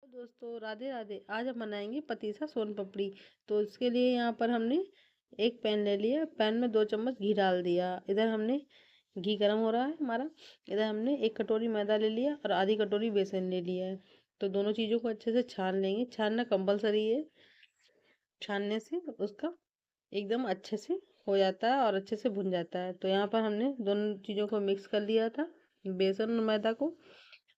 दोस्तों राधे राधे। आज हम बनाएंगे पतीसा सोन पापड़ी। तो इसके लिए यहाँ पर हमने एक पैन ले लिया। पैन में 2 चम्मच घी डाल दिया। इधर हमने घी गर्म हो रहा है हमारा। इधर हमने 1 कटोरी मैदा ले लिया और आधी कटोरी बेसन ले लिया है। तो दोनों चीज़ों को अच्छे से छान लेंगे। छानना कंपलसरी है। छानने से उसका एकदम अच्छे से हो जाता है और अच्छे से भुन जाता है। तो यहाँ पर हमने दोनों चीज़ों को मिक्स कर लिया था, बेसन और मैदा को।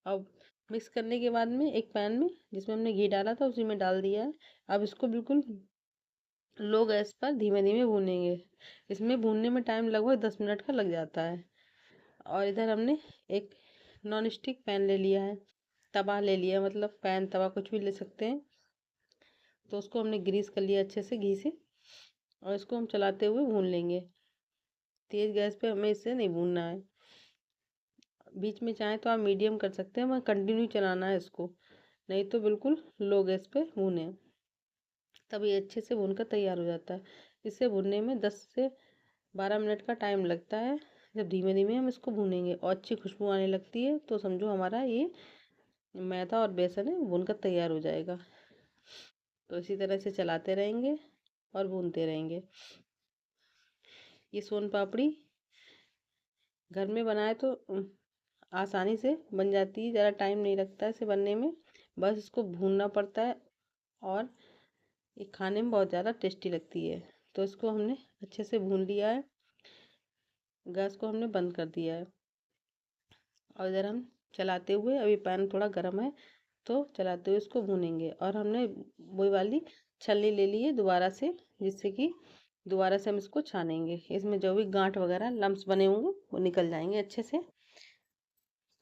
अब मिक्स करने के बाद में एक पैन में जिसमें हमने घी डाला था उसी में डाल दिया है। अब इसको बिल्कुल लो गैस पर धीमे धीमे भूनेंगे। इसमें भूनने में टाइम लगभग 10 मिनट का लग जाता है। और इधर हमने एक नॉन स्टिक पैन ले लिया है, तवा ले लिया, मतलब पैन तवा कुछ भी ले सकते हैं। तो उसको हमने ग्रीस कर लिया अच्छे से घी से और इसको हम चलाते हुए भून लेंगे। तेज़ गैस पे हमें इसे नहीं भूनना है। बीच में चाहे तो आप मीडियम कर सकते हैं, मगर कंटिन्यू चलाना है इसको, नहीं तो बिल्कुल लो गैस पे भूनें। तब ये अच्छे से भूनकर तैयार हो जाता है। इसे भूनने में 10 से 12 मिनट का टाइम लगता है। जब धीमे धीमे हम इसको भूनेंगे और अच्छी खुशबू आने लगती है तो समझो हमारा ये मैदा और बेसन है भूनकर तैयार हो जाएगा। तो इसी तरह से चलाते रहेंगे और भूनते रहेंगे। ये सोन पापड़ी घर में बनाए तो आसानी से बन जाती है, ज़्यादा टाइम नहीं लगता है इसे बनने में। बस इसको भूनना पड़ता है और ये खाने में बहुत ज़्यादा टेस्टी लगती है। तो इसको हमने अच्छे से भून लिया है। गैस को हमने बंद कर दिया है और इधर हम चलाते हुए, अभी पैन थोड़ा गर्म है तो चलाते हुए इसको भूनेंगे। और हमने वही वाली छलनी ले ली है दोबारा से, जिससे कि दोबारा से हम इसको छानेंगे। इसमें जो भी गांठ वगैरह लम्स बने होंगे वो निकल जाएंगे अच्छे से।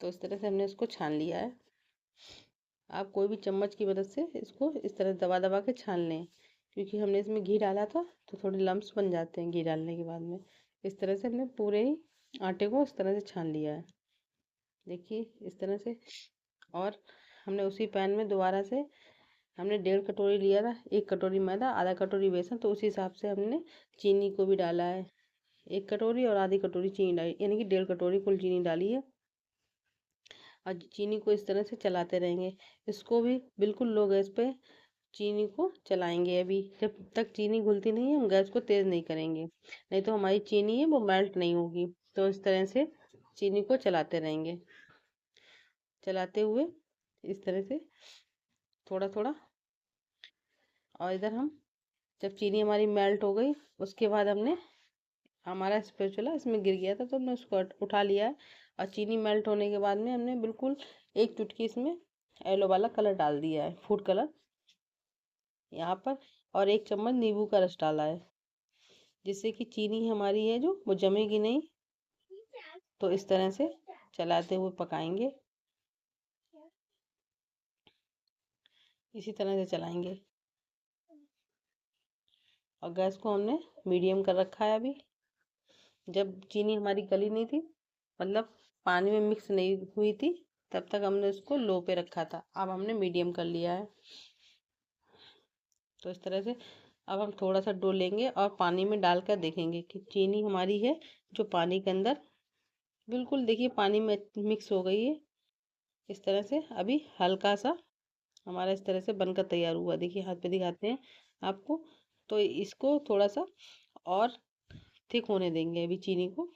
तो इस तरह से हमने इसको छान लिया है। आप कोई भी चम्मच की मदद से इसको इस तरह दबा दबा के छान लें, क्योंकि हमने इसमें घी डाला था तो थोड़े लम्स बन जाते हैं घी डालने के बाद में। इस तरह से हमने पूरे ही आटे को इस तरह से छान लिया है, देखिए इस तरह से। और हमने उसी पैन में दोबारा से हमने 1.5 कटोरी लिया था, 1 कटोरी मैदा, आधा कटोरी बेसन, तो उस हिसाब से हमने चीनी को भी डाला है। 1 कटोरी और आधी कटोरी चीनी डाली, यानी कि 1.5 कटोरी कुल चीनी डाली है। और चीनी को इस तरह से चलाते रहेंगे। इसको भी बिल्कुल लो गैस पे चीनी को चलाएंगे। अभी जब तक चीनी घुलती नहीं है हम गैस को तेज़ नहीं करेंगे, नहीं तो हमारी चीनी है वो मेल्ट नहीं होगी। तो इस तरह से चीनी को चलाते रहेंगे, चलाते हुए इस तरह से थोड़ा थोड़ा। और इधर हम जब चीनी हमारी मेल्ट हो गई उसके बाद हमने, हमारा स्पैचुला इसमें गिर गया था तो हमने उसको उठा लिया है। और चीनी मेल्ट होने के बाद में हमने बिल्कुल एक चुटकी इसमें येलो वाला कलर डाल दिया है, फूड कलर यहाँ पर। और 1 चम्मच नींबू का रस डाला है, जिससे कि चीनी हमारी है जो वो जमेगी नहीं। तो इस तरह से चलाते हुए पकाएंगे, इसी तरह से चलाएंगे। और गैस को हमने मीडियम कर रखा है अभी। जब चीनी हमारी गली नहीं थी, मतलब पानी में मिक्स नहीं हुई थी, तब तक हमने उसको लो पे रखा था। अब हमने मीडियम कर लिया है। तो इस तरह से अब हम थोड़ा सा डो लेंगे और पानी में डालकर देखेंगे कि चीनी हमारी है जो पानी के अंदर बिल्कुल, देखिए पानी में मिक्स हो गई है। इस तरह से अभी हल्का सा हमारा इस तरह से बनकर तैयार हुआ, देखिए हाथ पे दिखाते हैं आपको। तो इसको थोड़ा सा और थिक होने देंगे अभी चीनी को।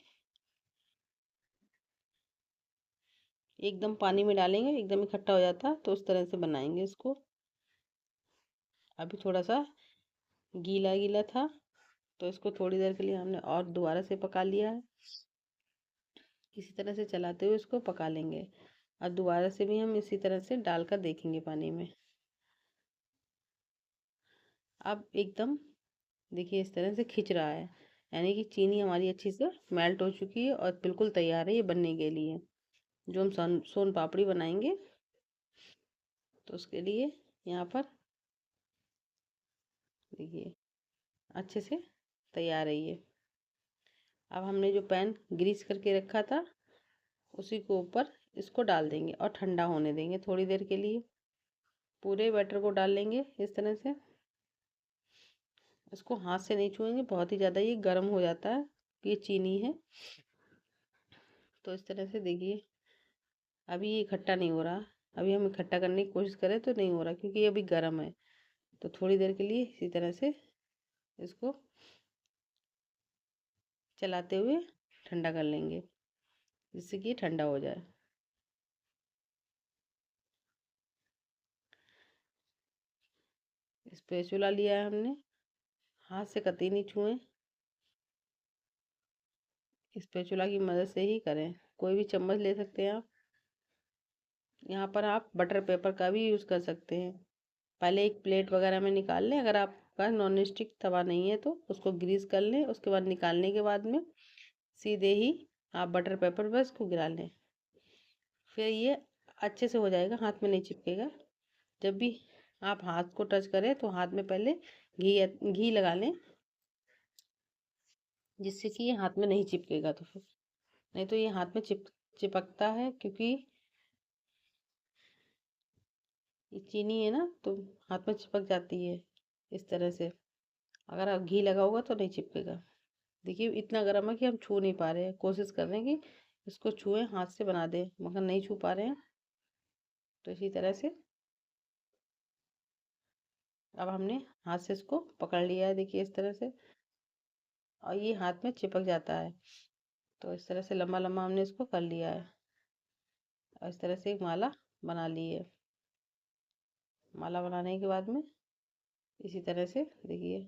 एकदम पानी में डालेंगे एकदम इकट्ठा हो जाता है, तो उस तरह से बनाएंगे इसको। अभी थोड़ा सा गीला गीला था तो इसको थोड़ी देर के लिए हमने और दोबारा से पका लिया है। इसी तरह से चलाते हुए इसको पका लेंगे। और दोबारा से भी हम इसी तरह से डालकर देखेंगे पानी में। अब एकदम देखिए इस तरह से खिंच रहा है, यानी कि चीनी हमारी अच्छी से मेल्ट हो चुकी है और बिल्कुल तैयार है ये बनने के लिए। जो हम सोन पापड़ी बनाएंगे तो उसके लिए यहाँ पर देखिए अच्छे से तैयार है ये। अब हमने जो पैन ग्रीस करके रखा था उसी को ऊपर इसको डाल देंगे और ठंडा होने देंगे थोड़ी देर के लिए। पूरे बैटर को डाल लेंगे इस तरह से। इसको हाथ से नहीं छुएंगे, बहुत ही ज़्यादा ये गर्म हो जाता है, ये चीनी है। तो इस तरह से देखिए अभी ये इकट्ठा नहीं हो रहा, अभी हम इकट्ठा करने की कोशिश करें तो नहीं हो रहा, क्योंकि ये अभी गर्म है। तो थोड़ी देर के लिए इसी तरह से इसको चलाते हुए ठंडा कर लेंगे, जिससे कि ये ठंडा हो जाए। स्पैचुला लिया है हमने, हाथ से कतई नहीं छुएं, स्पैचुला की मदद से ही करें। कोई भी चम्मच ले सकते हैं आप। यहाँ पर आप बटर पेपर का भी यूज़ कर सकते हैं। पहले एक प्लेट वगैरह में निकाल लें, अगर आपका नॉन स्टिक तवा नहीं है तो उसको ग्रीस कर लें। उसके बाद निकालने के बाद में सीधे ही आप बटर पेपर पर इसको गिरा लें, फिर ये अच्छे से हो जाएगा, हाथ में नहीं चिपकेगा। जब भी आप हाथ को टच करें तो हाथ में पहले घी लगा लें, जिससे कि ये हाथ में नहीं चिपकेगा। तो फिर नहीं तो ये हाथ में चिपकता है, क्योंकि ये चीनी है ना, तो हाथ में चिपक जाती है इस तरह से। अगर आप घी लगाओगा तो नहीं चिपकेगा। देखिए इतना गर्म है कि हम छू नहीं पा रहे हैं, कोशिश कर रहे हैं कि इसको छुएं, हाथ से बना दें, मगर नहीं छू पा रहे हैं। तो इसी तरह से अब हमने हाथ से इसको पकड़ लिया है, देखिए इस तरह से, और ये हाथ में चिपक जाता है। तो इस तरह से लंबा लंबा हमने इसको कर लिया है, और इस तरह से एक माला बना ली है। माला बनाने के बाद में इसी तरह से देखिए,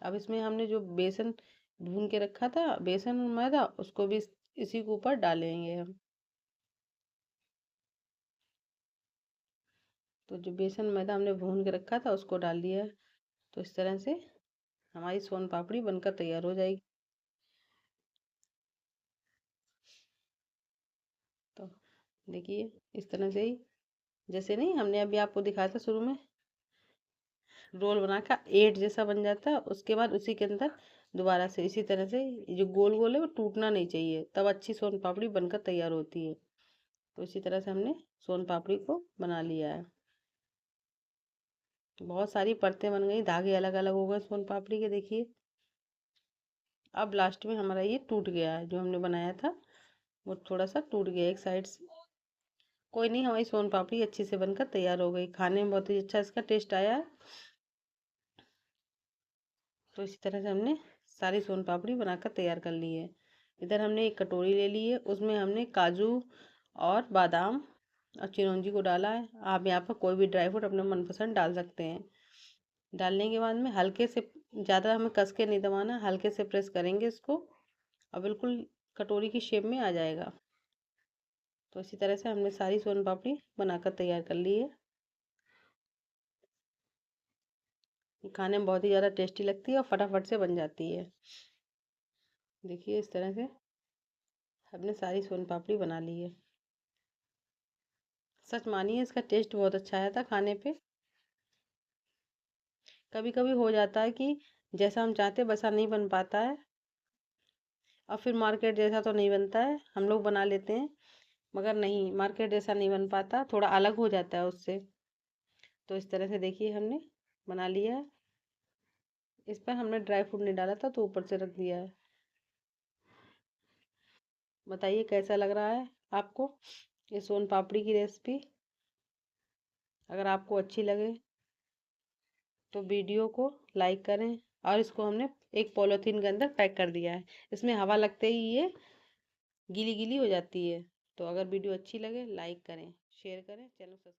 अब इसमें हमने जो बेसन भून के रखा था, बेसन और मैदा, उसको भी इसी के ऊपर डालेंगे हम। तो जो बेसन मैदा हमने भून के रखा था उसको डाल दिया है। तो इस तरह से हमारी सोन पापड़ी बनकर तैयार हो जाएगी। तो देखिए इस तरह से ही, जैसे नहीं हमने अभी आपको दिखाया था शुरू में, रोल बना कर 8 जैसा बन जाता है, उसके बाद उसी के अंदर दोबारा से इसी तरह से जो गोल गोल है वो टूटना नहीं चाहिए, तब अच्छी सोन पापड़ी बनकर तैयार होती है। तो इसी तरह से हमने सोन पापड़ी को बना लिया है। बहुत सारी परतें बन गई, धागे अलग अलग हो गए सोन पापड़ी के, देखिए। अब लास्ट में हमारा ये टूट गया है, जो हमने बनाया था वो थोड़ा सा टूट गया एक साइड से। कोई नहीं, हमारी सोन पापड़ी अच्छी से बनकर तैयार हो गई, खाने में बहुत ही अच्छा इसका टेस्ट आया है। तो इसी तरह से हमने सारी सोन पापड़ी बनाकर तैयार कर ली है। इधर हमने एक कटोरी ले ली है, उसमें हमने काजू और बादाम और चिरौंजी को डाला है। आप यहाँ पर कोई भी ड्राई फ्रूट अपने मनपसंद डाल सकते हैं। डालने के बाद में हल्के से, ज़्यादा हमें कस के नहीं दबाना, हल्के से प्रेस करेंगे इसको और बिल्कुल कटोरी की शेप में आ जाएगा। तो इसी तरह से हमने सारी सोन पापड़ी बनाकर तैयार कर ली है। ये खाने में बहुत ही ज़्यादा टेस्टी लगती है और फटाफट से बन जाती है। देखिए इस तरह से हमने सारी सोन पापड़ी बना ली है। सच मानिए इसका टेस्ट बहुत अच्छा आया था खाने पे। कभी कभी हो जाता है कि जैसा हम चाहते हैं वैसा नहीं बन पाता है, और फिर मार्केट जैसा तो नहीं बनता है। हम लोग बना लेते हैं, मगर नहीं, मार्केट जैसा नहीं बन पाता, थोड़ा अलग हो जाता है उससे। तो इस तरह से देखिए हमने बना लिया है। इस पर हमने ड्राई फ्रूट नहीं डाला था, तो ऊपर से रख दिया है। बताइए कैसा लग रहा है आपको ये सोन पापड़ी की रेसिपी। अगर आपको अच्छी लगे तो वीडियो को लाइक करें, और इसको हमने एक पॉलीथीन के अंदर पैक कर दिया है। इसमें हवा लगते ही ये गीली गीली हो जाती है। तो अगर वीडियो अच्छी लगे लाइक करें, शेयर करें, चैनल सब्सक्राइब